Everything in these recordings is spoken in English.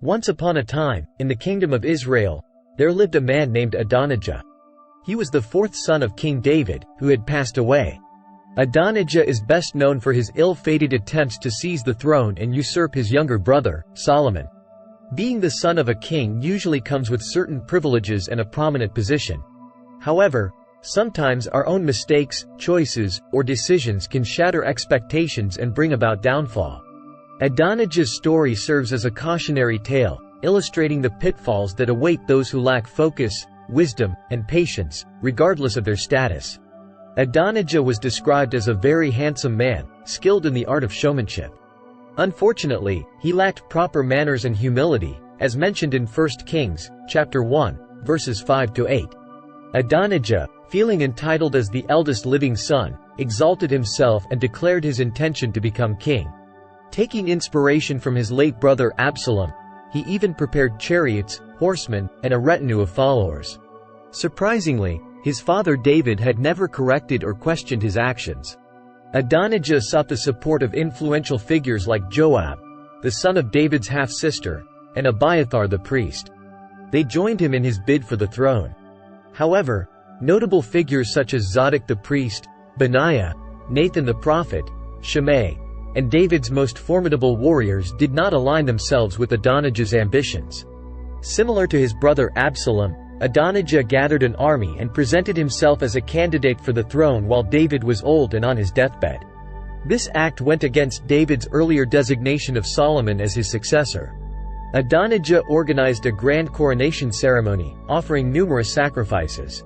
Once upon a time, in the kingdom of Israel, there lived a man named Adonijah. He was the fourth son of King David, who had passed away. Adonijah is best known for his ill-fated attempts to seize the throne and usurp his younger brother, Solomon. Being the son of a king usually comes with certain privileges and a prominent position. However, sometimes our own mistakes, choices, or decisions can shatter expectations and bring about downfall. Adonijah's story serves as a cautionary tale, illustrating the pitfalls that await those who lack focus, wisdom, and patience, regardless of their status. Adonijah was described as a very handsome man, skilled in the art of showmanship. Unfortunately, he lacked proper manners and humility, as mentioned in 1 Kings, chapter 1, verses 5-8. Adonijah, feeling entitled as the eldest living son, exalted himself and declared his intention to become king. Taking inspiration from his late brother Absalom, he even prepared chariots, horsemen, and a retinue of followers. Surprisingly, his father David had never corrected or questioned his actions. Adonijah sought the support of influential figures like Joab, the son of David's half-sister, and Abiathar the priest. They joined him in his bid for the throne. However, notable figures such as Zadok the priest, Benaiah, Nathan the prophet, Shimei, and David's most formidable warriors did not align themselves with Adonijah's ambitions. Similar to his brother Absalom, Adonijah gathered an army and presented himself as a candidate for the throne while David was old and on his deathbed. This act went against David's earlier designation of Solomon as his successor. Adonijah organized a grand coronation ceremony, offering numerous sacrifices.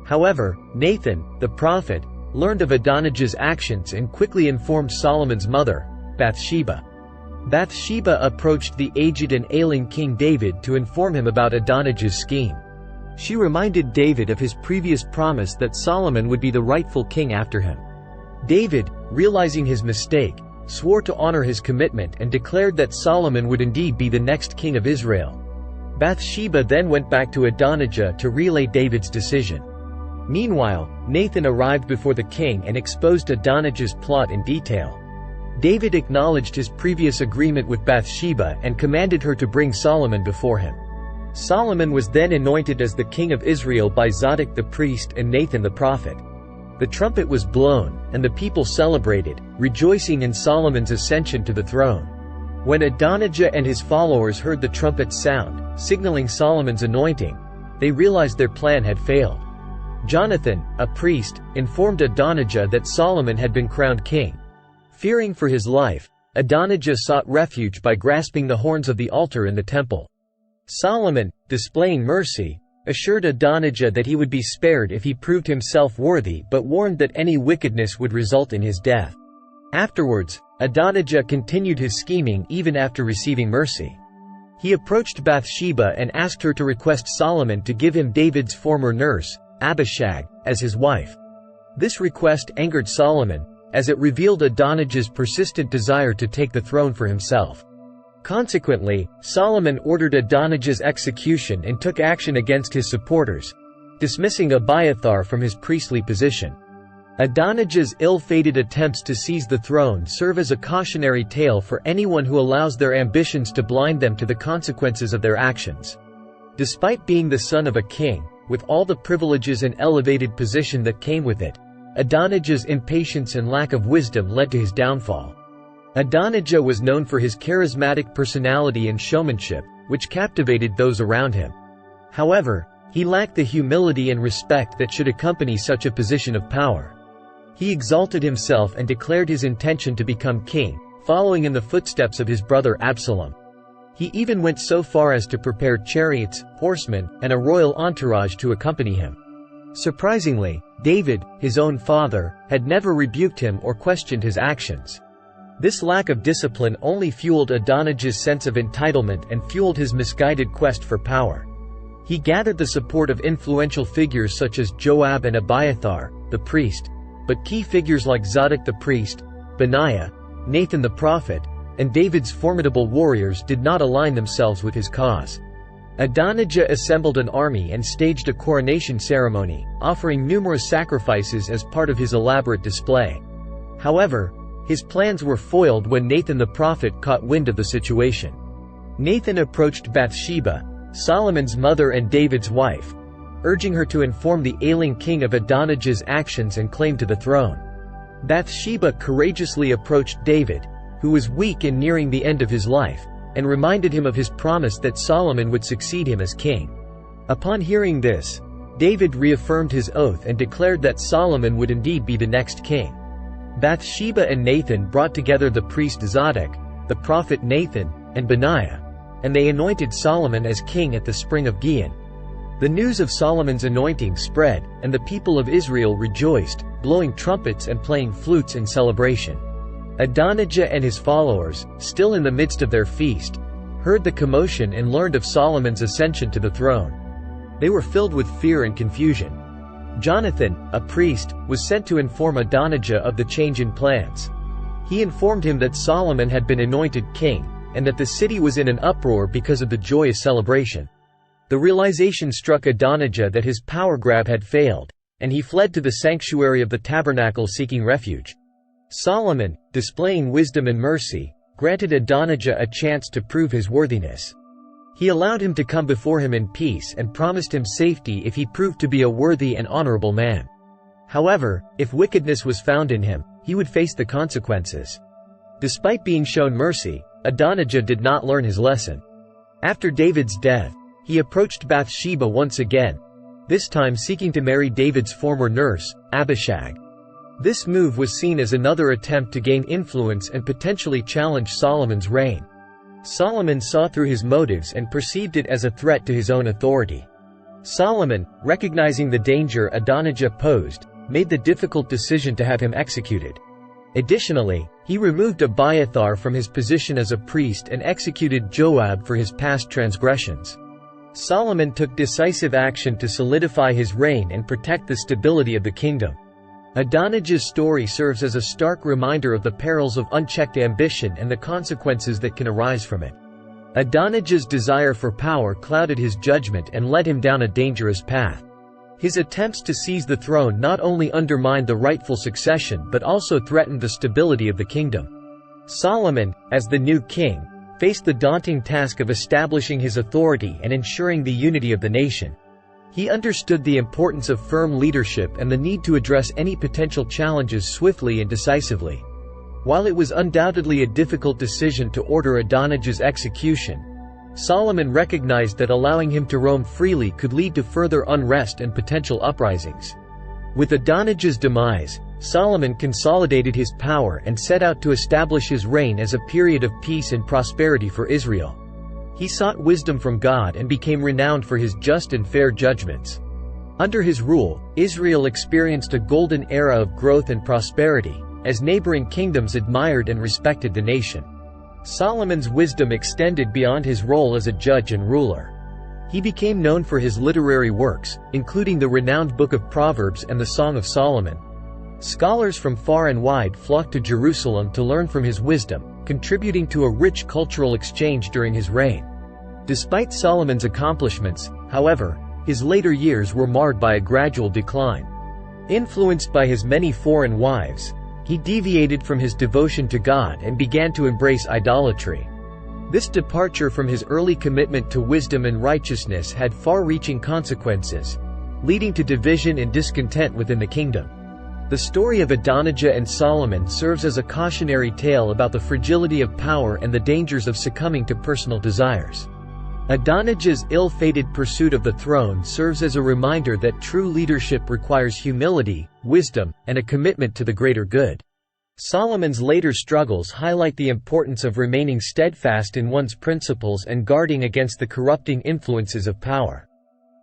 However, Nathan, the prophet, learned of Adonijah's actions and quickly informed Solomon's mother, Bathsheba. Bathsheba approached the aged and ailing King David to inform him about Adonijah's scheme. She reminded David of his previous promise that Solomon would be the rightful king after him. David, realizing his mistake, swore to honor his commitment and declared that Solomon would indeed be the next king of Israel. Bathsheba then went back to Adonijah to relay David's decision. Meanwhile, Nathan arrived before the king and exposed Adonijah's plot in detail. David acknowledged his previous agreement with Bathsheba and commanded her to bring Solomon before him. Solomon was then anointed as the king of Israel by Zadok the priest and Nathan the prophet. The trumpet was blown, and the people celebrated, rejoicing in Solomon's ascension to the throne. When Adonijah and his followers heard the trumpet sound, signaling Solomon's anointing, they realized their plan had failed. Jonathan, a priest, informed Adonijah that Solomon had been crowned king. Fearing for his life, Adonijah sought refuge by grasping the horns of the altar in the temple. Solomon, displaying mercy, assured Adonijah that he would be spared if he proved himself worthy, but warned that any wickedness would result in his death. Afterwards, Adonijah continued his scheming even after receiving mercy. He approached Bathsheba and asked her to request Solomon to give him David's former nurse, Abishag, as his wife. This request angered Solomon, as it revealed Adonijah's persistent desire to take the throne for himself. Consequently, Solomon ordered Adonijah's execution and took action against his supporters, dismissing Abiathar from his priestly position. Adonijah's ill-fated attempts to seize the throne serve as a cautionary tale for anyone who allows their ambitions to blind them to the consequences of their actions. Despite being the son of a king, with all the privileges and elevated position that came with it, Adonijah's impatience and lack of wisdom led to his downfall. Adonijah was known for his charismatic personality and showmanship, which captivated those around him. However, he lacked the humility and respect that should accompany such a position of power. He exalted himself and declared his intention to become king, following in the footsteps of his brother Absalom. He even went so far as to prepare chariots, horsemen, and a royal entourage to accompany him. Surprisingly, David, his own father, had never rebuked him or questioned his actions. This lack of discipline only fueled Adonijah's sense of entitlement and fueled his misguided quest for power. He gathered the support of influential figures such as Joab and Abiathar, the priest, but key figures like Zadok the priest, Benaiah, Nathan the prophet, and David's formidable warriors did not align themselves with his cause. Adonijah assembled an army and staged a coronation ceremony, offering numerous sacrifices as part of his elaborate display. However, his plans were foiled when Nathan the prophet caught wind of the situation. Nathan approached Bathsheba, Solomon's mother and David's wife, urging her to inform the ailing king of Adonijah's actions and claim to the throne. Bathsheba courageously approached David, who was weak and nearing the end of his life, and reminded him of his promise that Solomon would succeed him as king. Upon hearing this, David reaffirmed his oath and declared that Solomon would indeed be the next king. Bathsheba and Nathan brought together the priest Zadok, the prophet Nathan, and Benaiah, and they anointed Solomon as king at the spring of Gihon. The news of Solomon's anointing spread, and the people of Israel rejoiced, blowing trumpets and playing flutes in celebration. Adonijah and his followers, still in the midst of their feast, heard the commotion and learned of Solomon's ascension to the throne. They were filled with fear and confusion. Jonathan, a priest, was sent to inform Adonijah of the change in plans. He informed him that Solomon had been anointed king, and that the city was in an uproar because of the joyous celebration. The realization struck Adonijah that his power grab had failed, and he fled to the sanctuary of the tabernacle seeking refuge. Solomon, displaying wisdom and mercy, granted Adonijah a chance to prove his worthiness. He allowed him to come before him in peace and promised him safety if he proved to be a worthy and honorable man. However, if wickedness was found in him, he would face the consequences. Despite being shown mercy, Adonijah did not learn his lesson. After David's death, he approached Bathsheba once again, this time seeking to marry David's former nurse, Abishag. This move was seen as another attempt to gain influence and potentially challenge Solomon's reign. Solomon saw through his motives and perceived it as a threat to his own authority. Solomon, recognizing the danger Adonijah posed, made the difficult decision to have him executed. Additionally, he removed Abiathar from his position as a priest and executed Joab for his past transgressions. Solomon took decisive action to solidify his reign and protect the stability of the kingdom. Adonijah's story serves as a stark reminder of the perils of unchecked ambition and the consequences that can arise from it. Adonijah's desire for power clouded his judgment and led him down a dangerous path. His attempts to seize the throne not only undermined the rightful succession but also threatened the stability of the kingdom. Solomon, as the new king, faced the daunting task of establishing his authority and ensuring the unity of the nation. He understood the importance of firm leadership and the need to address any potential challenges swiftly and decisively. While it was undoubtedly a difficult decision to order Adonijah's execution, Solomon recognized that allowing him to roam freely could lead to further unrest and potential uprisings. With Adonijah's demise, Solomon consolidated his power and set out to establish his reign as a period of peace and prosperity for Israel. He sought wisdom from God and became renowned for his just and fair judgments. Under his rule, Israel experienced a golden era of growth and prosperity, as neighboring kingdoms admired and respected the nation. Solomon's wisdom extended beyond his role as a judge and ruler. He became known for his literary works, including the renowned Book of Proverbs and the Song of Solomon. Scholars from far and wide flocked to Jerusalem to learn from his wisdom, contributing to a rich cultural exchange during his reign. Despite Solomon's accomplishments, however, his later years were marred by a gradual decline. Influenced by his many foreign wives, he deviated from his devotion to God and began to embrace idolatry. This departure from his early commitment to wisdom and righteousness had far-reaching consequences, leading to division and discontent within the kingdom. The story of Adonijah and Solomon serves as a cautionary tale about the fragility of power and the dangers of succumbing to personal desires. Adonijah's ill-fated pursuit of the throne serves as a reminder that true leadership requires humility, wisdom, and a commitment to the greater good. Solomon's later struggles highlight the importance of remaining steadfast in one's principles and guarding against the corrupting influences of power.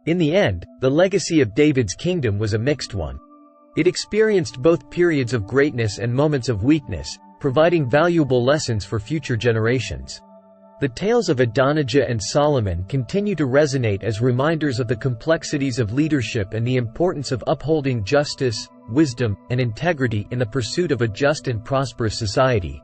In the end, the legacy of David's kingdom was a mixed one. It experienced both periods of greatness and moments of weakness, providing valuable lessons for future generations. The tales of Adonijah and Solomon continue to resonate as reminders of the complexities of leadership and the importance of upholding justice, wisdom, and integrity in the pursuit of a just and prosperous society.